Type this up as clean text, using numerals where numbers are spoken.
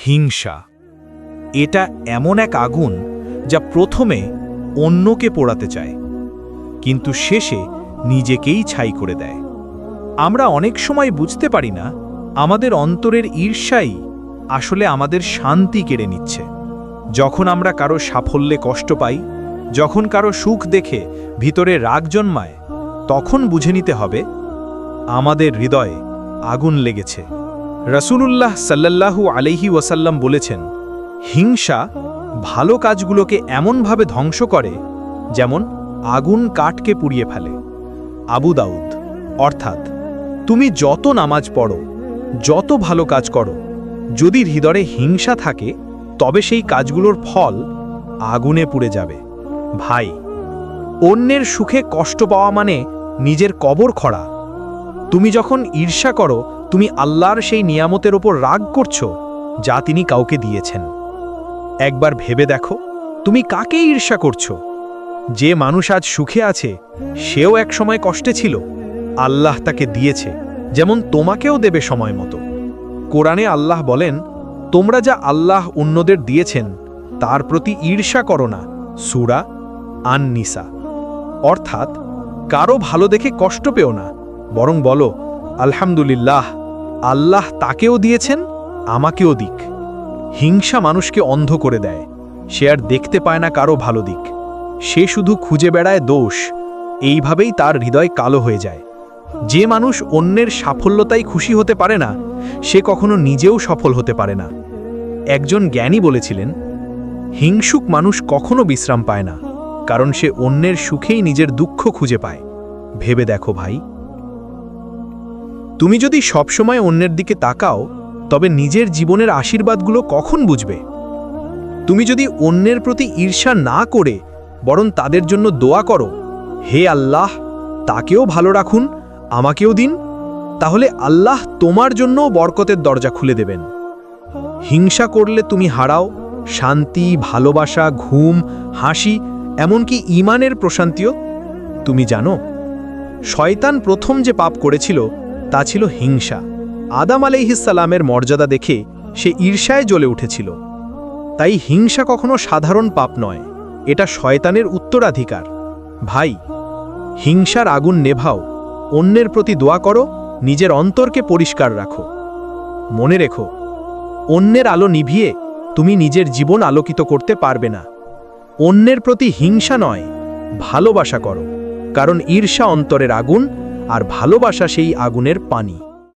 হিংসা এটা এমন এক আগুন যা প্রথমে অন্যকে পোড়াতে চায়, কিন্তু শেষে নিজেকেই ছাই করে দেয়। আমরা অনেক সময় বুঝতে পারি না আমাদের অন্তরের ঈর্ষাই আসলে আমাদের শান্তি কেড়ে নিচ্ছে। যখন আমরা কারো সাফল্যে কষ্ট পাই, যখন কারো সুখ দেখে ভিতরে রাগ জন্মায়, তখন বুঝে নিতে হবে আমাদের হৃদয়ে আগুন লেগেছে। রাসূলুল্লাহ সাল্লাল্লাহু আলাইহি ওয়াসাল্লাম বলেছেন, হিংসা ভালো কাজগুলোকে এমনভাবে ধ্বংস করে যেমন আগুন কাঠকে পুড়িয়ে ফেলে। আবু দাউদ। অর্থাৎ তুমি যত নামাজ পড়ো, যত ভালো কাজ করো, যদি হৃদয়ে হিংসা থাকে তবে সেই কাজগুলোর ফল আগুনে পুড়ে যাবে। ভাই, অন্যের সুখে কষ্ট পাওয়া মানে নিজের কবর খড়া। তুমি যখন ঈর্ষা করো, তুমি আল্লাহর সেই নিয়ামতের ওপর রাগ করছো যা তিনি কাউকে দিয়েছেন। একবার ভেবে দেখো, তুমি কাকে ঈর্ষা করছো? যে মানুষ আজ সুখে আছে, সেও এক সময় কষ্টে ছিল। আল্লাহ তাকে দিয়েছে, যেমন তোমাকেও দেবে সময় মতো। কোরআনে আল্লাহ বলেন, তোমরা যা আল্লাহ অন্যদের দিয়েছেন তার প্রতি ঈর্ষা করো না। সূরা আন-নিসা। অর্থাৎ কারো ভালো দেখে কষ্ট পেও না, বরং বলো, আলহামদুলিল্লাহ, আল্লাহ তাকেও দিয়েছেন, আমাকেও দিক। হিংসা মানুষকে অন্ধ করে দেয়। সে আর দেখতে পায় না কারো ভালো দিক, সে শুধু খুঁজে বেড়ায় দোষ। এইভাবেই তার হৃদয় কালো হয়ে যায়। যে মানুষ অন্যের সাফল্যতায় খুশি হতে পারে না, সে কখনো নিজেও সফল হতে পারে না। একজন জ্ঞানী বলেছিলেন, হিংসুক মানুষ কখনো বিশ্রাম পায় না, কারণ সে অন্যের সুখেই নিজের দুঃখ খুঁজে পায়। ভেবে দেখো ভাই, তুমি যদি সবসময় অন্যের দিকে তাকাও, তবে নিজের জীবনের আশীর্বাদগুলো কখন বুঝবে? তুমি যদি অন্যের প্রতি ঈর্ষা না করে বরং তাদের জন্য দোয়া করো, হে আল্লাহ, তাকেও ভালো রাখুন, আমাকেও দিন, তাহলে আল্লাহ তোমার জন্য বরকতের দরজা খুলে দেবেন। হিংসা করলে তুমি হারাও শান্তি, ভালোবাসা, ঘুম, হাসি, এমনকি ঈমানের প্রশান্তিও। তুমি জানো, শয়তান প্রথম যে পাপ করেছিল তা ছিল হিংসা। আদম আলাইহিস সালামের মর্যাদা দেখে সে ঈর্ষায় জ্বলে উঠেছিল। তাই হিংসা কখনো সাধারণ পাপ নয়, এটা শয়তানের উত্তরাধিকার। ভাই, হিংসার আগুন নেভাও, অন্যের প্রতি দোয়া করো, নিজের অন্তরকে পরিষ্কার রাখো। মনে রেখো, অন্যের আলো নিভিয়ে তুমি নিজের জীবন আলোকিত করতে পারবে না। অন্যের প্রতি হিংসা নয়, ভালোবাসা করো, কারণ ঈর্ষা অন্তরের আগুন, আর ভালোবাসা সেই আগুনের পানি।